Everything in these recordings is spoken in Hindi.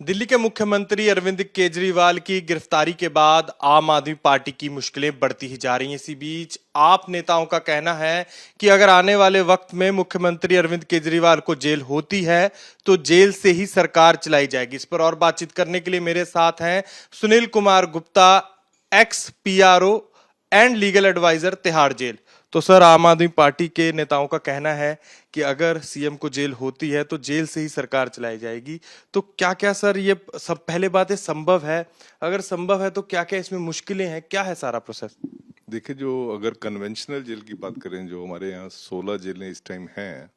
दिल्ली के मुख्यमंत्री अरविंद केजरीवाल की गिरफ्तारी के बाद आम आदमी पार्टी की मुश्किलें बढ़ती ही जा रही हैं। इसी बीच आप नेताओं का कहना है कि अगर आने वाले वक्त में मुख्यमंत्री अरविंद केजरीवाल को जेल होती है तो जेल से ही सरकार चलाई जाएगी। इस पर और बातचीत करने के लिए मेरे साथ हैं Sunil Kumar Gupta, ex PRO and legal adviser, Tihar jail. तो सर, आम आदमी पार्टी के नेताओं का कहना है कि अगर सीएम को जेल होती है तो जेल से ही सरकार चलाई जाएगी। तो क्या क्या सर ये सब पहले बातें संभव है? अगर संभव है तो क्या क्या इसमें मुश्किलें हैं? क्या है सारा प्रोसेस? देखिए, जो अगर कन्वेंशनल जेल की बात करें, जो हमारे यहाँ 16 जेलें इस टाइम हैं,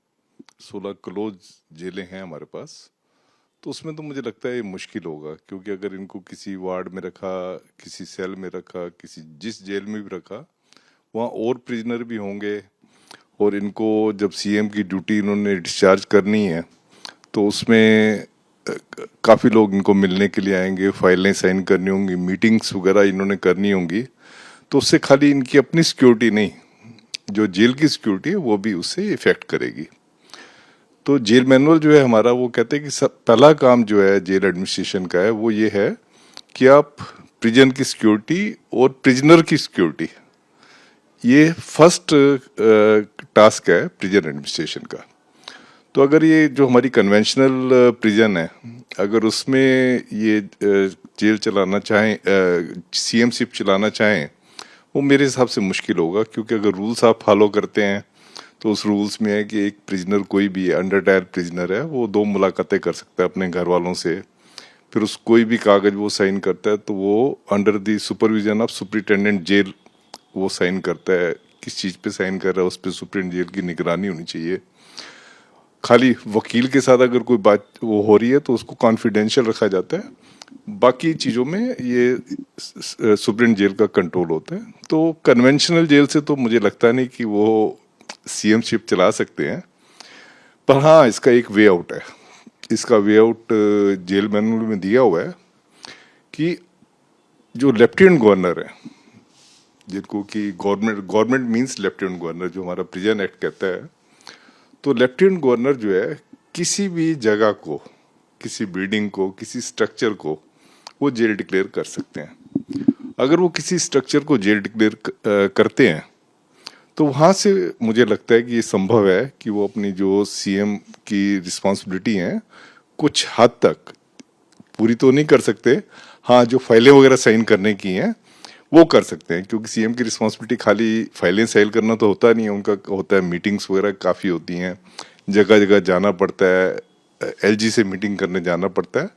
16 क्लोज जेलें हैं हमारे पास, तो उसमें तो मुझे लगता है ये मुश्किल होगा, क्योंकि अगर इनको किसी वार्ड में रखा, किसी सेल में रखा, किसी जिस जेल में भी रखा, वहाँ और प्रिजनर भी होंगे, और इनको जब सीएम की ड्यूटी इन्होंने डिस्चार्ज करनी है तो उसमें काफ़ी लोग इनको मिलने के लिए आएंगे, फाइलें साइन करनी होंगी, मीटिंग्स वगैरह इन्होंने करनी होंगी। तो उससे खाली इनकी अपनी सिक्योरिटी नहीं, जो जेल की सिक्योरिटी है वो भी उससे इफेक्ट करेगी। तो जेल मैनुअल जो है हमारा, वो कहते हैं कि पहला काम जो है जेल एडमिनिस्ट्रेशन का है वो ये है कि आप प्रिजन की सिक्योरिटी और प्रिजनर की सिक्योरिटी, ये फर्स्ट टास्क है प्रिजन एडमिनिस्ट्रेशन का। तो अगर ये जो हमारी कन्वेंशनल प्रिजन है, अगर उसमें ये जेल चलाना चाहें, सीएमशिप चलाना चाहें, वो मेरे हिसाब से मुश्किल होगा, क्योंकि अगर रूल्स आप फॉलो करते हैं तो उस रूल्स में है कि एक प्रिजनर, कोई भी अंडर ट्रायल प्रिजनर है, वो 2 मुलाकातें कर सकता है अपने घर वालों से। फिर उस कोई भी कागज वो साइन करता है तो वो under the supervision of superintendent jail वो साइन करता है। किस चीज़ पे साइन कर रहा है उस पर सुप्रीम जेल की निगरानी होनी चाहिए। खाली वकील के साथ अगर कोई बात वो हो रही है तो उसको कॉन्फिडेंशियल रखा जाता है, बाकी चीज़ों में ये सुप्रीम जेल का कंट्रोल होता है। तो कन्वेंशनल जेल से तो मुझे लगता नहीं कि वो सीएमशिप चला सकते हैं, पर हाँ, इसका एक वे आउट है। इसका वे आउट जेल मैनुअल में दिया हुआ है कि जो लेफ्टिनेंट गवर्नर है, जिनको कि गवर्नमेंट मींस लेफ्टिनेंट गवर्नर, जो हमारा प्रिजन एक्ट कहता है, तो लेफ्टिनेंट गवर्नर जो है किसी भी जगह को, किसी बिल्डिंग को, किसी स्ट्रक्चर को वो जेल डिक्लेयर कर सकते हैं। अगर वो किसी स्ट्रक्चर को जेल डिक्लेयर करते हैं तो वहाँ से मुझे लगता है कि ये संभव है कि वो अपनी जो सीएम की रिस्पॉन्सिबिलिटी है कुछ हद तक, पूरी तो नहीं कर सकते, हाँ, जो फाइलें वगैरह साइन करने की हैं वो कर सकते हैं, क्योंकि सीएम की रिस्पॉन्सिबिलिटी खाली फाइलें साइन करना तो होता नहीं है, उनका होता है मीटिंग्स वगैरह काफ़ी होती हैं, जगह जगह जाना पड़ता है, एलजी से मीटिंग करने जाना पड़ता है।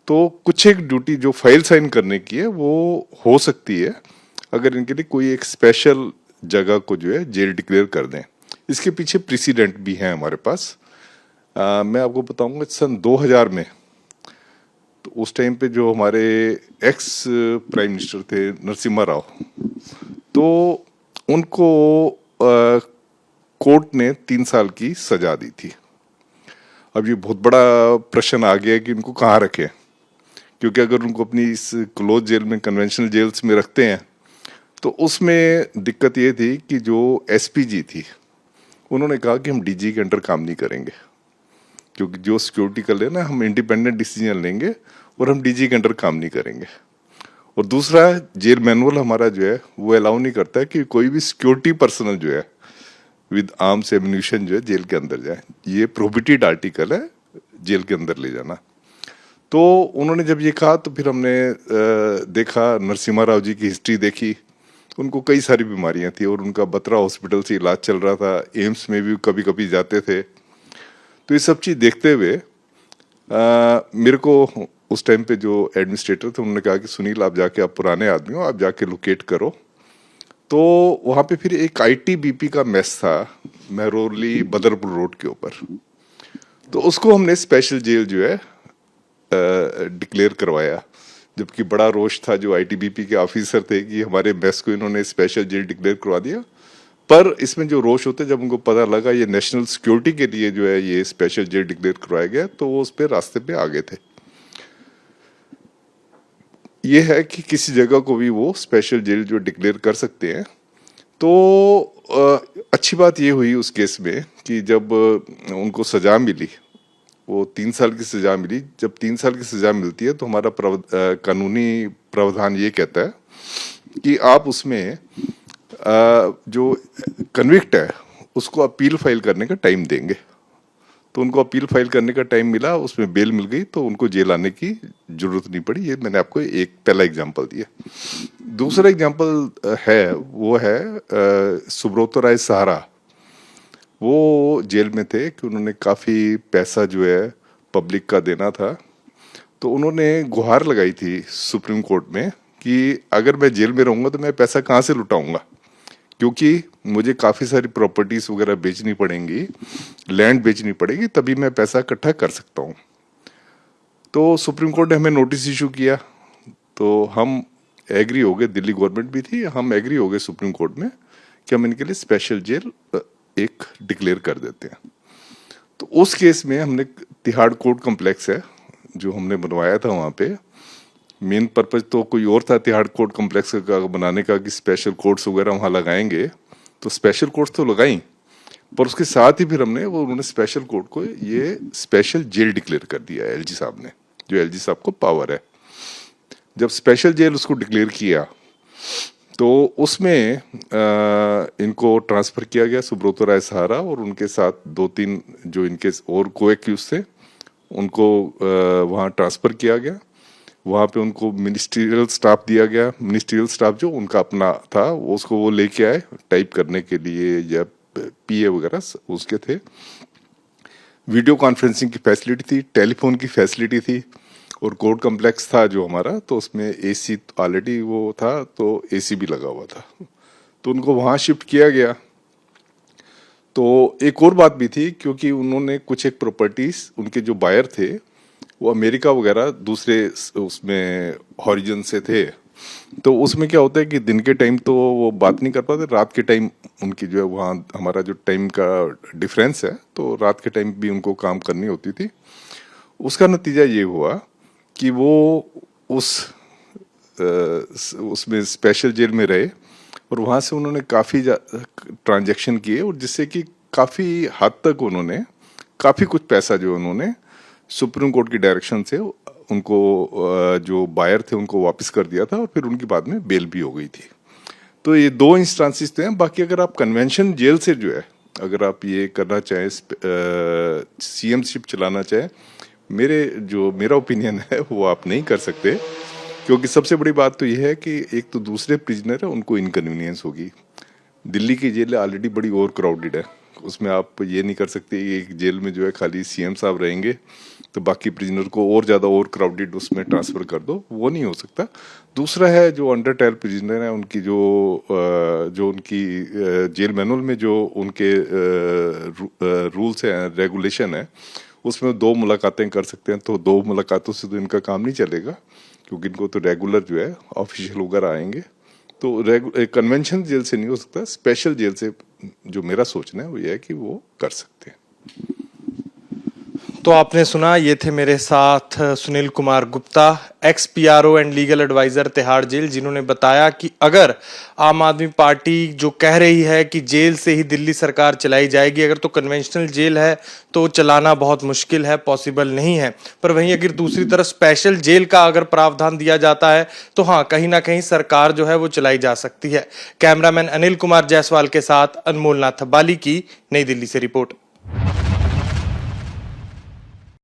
तो कुछ एक ड्यूटी जो फाइल साइन करने की है वो हो सकती है अगर इनके लिए कोई एक स्पेशल जगह को जो है जेल डिक्लेयर कर दें। इसके पीछे प्रेसिडेंट भी हैं हमारे पास। मैं आपको बताऊंगा, सन 2000 में, तो उस टाइम पे जो हमारे एक्स प्राइम मिनिस्टर थे नरसिम्हा राव, तो उनको कोर्ट ने 3 साल की सजा दी थी। अब ये बहुत बड़ा प्रश्न आ गया कि इनको कहाँ रखें, क्योंकि अगर उनको अपनी इस क्लोज जेल में, कन्वेंशनल जेल्स में रखते हैं तो उसमें दिक्कत ये थी कि जो एसपीजी थी उन्होंने कहा कि हम डीजी के अंडर काम नहीं करेंगे, क्योंकि जो सिक्योरिटी कर लेना, हम इंडिपेंडेंट डिसीजन लेंगे और हम डीजी के अंडर काम नहीं करेंगे। और दूसरा, जेल मैनुअल हमारा जो है वो अलाउ नहीं करता है कि कोई भी सिक्योरिटी पर्सनल जो है विद आर्म्स एम्यूनिशन जो है जेल के अंदर जाए। ये प्रोहिबिटेड आर्टिकल है जेल के अंदर ले जाना। तो उन्होंने जब ये कहा तो फिर हमने देखा, नरसिम्हा राव जी की हिस्ट्री देखी, उनको कई सारी बीमारियां थी और उनका बत्रा हॉस्पिटल से इलाज चल रहा था, एम्स में भी कभी कभी जाते थे। तो ये सब चीज़ देखते हुए मेरे को उस टाइम पे जो एडमिनिस्ट्रेटर थे उन्होंने कहा कि सुनील, आप जाके, आप पुराने आदमी हो, आप जाके लोकेट करो। तो वहाँ पे फिर एक आईटीबीपी का मेस था महरौली बदरपुर रोड के ऊपर, तो उसको हमने स्पेशल जेल जो है डिक्लेयर करवाया, जबकि बड़ा रोष था जो आईटीबीपी के ऑफिसर थे कि हमारे मेस को इन्होंने स्पेशल जेल डिक्लेयर करवा दिया। पर इसमें जो रोष होते, जब उनको पता लगा ये नेशनल सिक्योरिटी के लिए जो है ये स्पेशल जेल डिक्लेयर करवाया गया, तो वो उस पर रास्ते पे आ गए थे। ये है कि किसी जगह को भी वो स्पेशल जेल जो डिक्लेयर कर सकते हैं। तो अच्छी बात ये हुई उस केस में कि जब उनको सजा मिली वो 3 साल की सजा मिली। जब 3 साल की सजा मिलती है तो हमारा कानूनी प्रावधान ये कहता है कि आप उसमें जो कन्विक्ट है उसको अपील फाइल करने का टाइम देंगे। तो उनको अपील फाइल करने का टाइम मिला, उसमें बेल मिल गई, तो उनको जेल आने की जरूरत नहीं पड़ी। ये मैंने आपको एक पहला एग्जांपल दिया। दूसरा एग्जांपल है वो है सुब्रतो राय सहारा। वो जेल में थे कि उन्होंने काफी पैसा जो है पब्लिक का देना था, तो उन्होंने गुहार लगाई थी सुप्रीम कोर्ट में कि अगर मैं जेल में रहूंगा तो मैं पैसा कहाँ से लुटाऊंगा, क्योंकि मुझे काफी सारी प्रॉपर्टीज वगैरह बेचनी पड़ेंगी, लैंड बेचनी पड़ेगी, तभी मैं पैसा इकट्ठा कर सकता हूँ। तो सुप्रीम कोर्ट ने हमें नोटिस इशू किया, तो हम एग्री हो गए, दिल्ली गवर्नमेंट भी थी, हम एग्री हो गए सुप्रीम कोर्ट में कि हम इनके लिए स्पेशल जेल एक डिक्लेयर कर देते हैं। तो उस केस में हमने तिहाड़ कोर्ट कॉम्प्लेक्स है जो हमने बनवाया था, वहां पे मेन पर्पज तो कोई और था तिहाड़ कोर्ट कॉम्प्लेक्स का बनाने का कि स्पेशल कोर्ट्स वगैरह वहां लगाएंगे, तो स्पेशल कोर्ट्स तो लगाई, पर उसके साथ ही फिर हमने वो उन्होंने स्पेशल कोर्ट को ये स्पेशल जेल डिक्लेयर कर दिया एलजी साहब ने, जो एलजी साहब को पावर है। जब स्पेशल जेल उसको डिक्लेयर किया तो उसमें इनको ट्रांसफर किया गया, सुब्रतो राय सहारा और उनके साथ 2-3 जो इनके और को एक्यूज थे उनको वहाँ ट्रांसफर किया गया। वहाँ पे उनको मिनिस्ट्रियल स्टाफ दिया गया। मिनिस्ट्रियल स्टाफ जो उनका अपना था उसको वो लेके आए टाइप करने के लिए, या पीए वगैरह उसके थे। वीडियो कॉन्फ्रेंसिंग की फैसिलिटी थी, टेलीफोन की फैसिलिटी थी, और कोर्ट कॉम्प्लेक्स था जो हमारा, तो उसमें एसी ऑलरेडी वो था, तो एसी भी लगा हुआ था, तो उनको वहाँ शिफ्ट किया गया। तो एक और बात भी थी, क्योंकि उन्होंने कुछ एक प्रॉपर्टीज, उनके जो बायर थे वो अमेरिका वगैरह दूसरे उसमें हॉरिजन से थे, तो उसमें क्या होता है कि दिन के टाइम तो वो बात नहीं कर पाते, रात के टाइम उनकी जो है वहाँ हमारा जो टाइम का डिफरेंस है, तो रात के टाइम भी उनको काम करनी होती थी। उसका नतीजा ये हुआ कि वो उसमें स्पेशल जेल में रहे, और वहाँ से उन्होंने काफ़ी ट्रांजैक्शन किए, और जिससे कि काफ़ी हद तक उन्होंने काफ़ी कुछ पैसा जो उन्होंने सुप्रीम कोर्ट की डायरेक्शन से उनको जो बायर थे उनको वापस कर दिया था, और फिर उनकी बाद में बेल भी हो गई थी। तो ये 2 इंस्टांसिस थे। बाकी अगर आप कन्वेंशन जेल से जो है अगर आप ये करना चाहें, सीएमशिप चलाना चाहें, मेरा ओपिनियन है वो आप नहीं कर सकते, क्योंकि सबसे बड़ी बात तो ये है कि एक तो दूसरे प्रिजनर है उनको इनकन्वीनियंस होगी। दिल्ली की जेल ऑलरेडी बड़ी ओवर क्राउडेड है, उसमें आप ये नहीं कर सकते एक जेल में जो है खाली सीएम साहब रहेंगे तो बाकी प्रिजनर को और ज़्यादा ओवर क्राउडेड उसमें ट्रांसफ़र कर दो, वो नहीं हो सकता। दूसरा है जो अंडर ट्रायल प्रिजनर है, उनकी जो उनकी जेल मैनुअल में जो उनके रूल्स हैं, रेगुलेशन है, उसमें 2 मुलाकातें कर सकते हैं। तो 2 मुलाकातों से तो इनका काम नहीं चलेगा, क्योंकि इनको तो रेगुलर जो है ऑफिशियल वगैरह आएंगे। तो कन्वेंशन जेल से नहीं हो सकता, स्पेशल जेल से जो मेरा सोचना है वो ये है कि वो कर सकते हैं। तो आपने सुना, ये थे मेरे साथ Sunil Kumar Gupta, ex PRO and legal adviser Tihar jail, जिन्होंने बताया कि अगर आम आदमी पार्टी जो कह रही है कि जेल से ही दिल्ली सरकार चलाई जाएगी, अगर तो कन्वेंशनल जेल है तो चलाना बहुत मुश्किल है, पॉसिबल नहीं है। पर वहीं अगर दूसरी तरफ स्पेशल जेल का अगर प्रावधान दिया जाता है तो हाँ, कहीं ना कहीं सरकार जो है वो चलाई जा सकती है। कैमरामैन अनिल कुमार जायसवाल के साथ अनमोल नाथ बाली की नई दिल्ली से रिपोर्ट।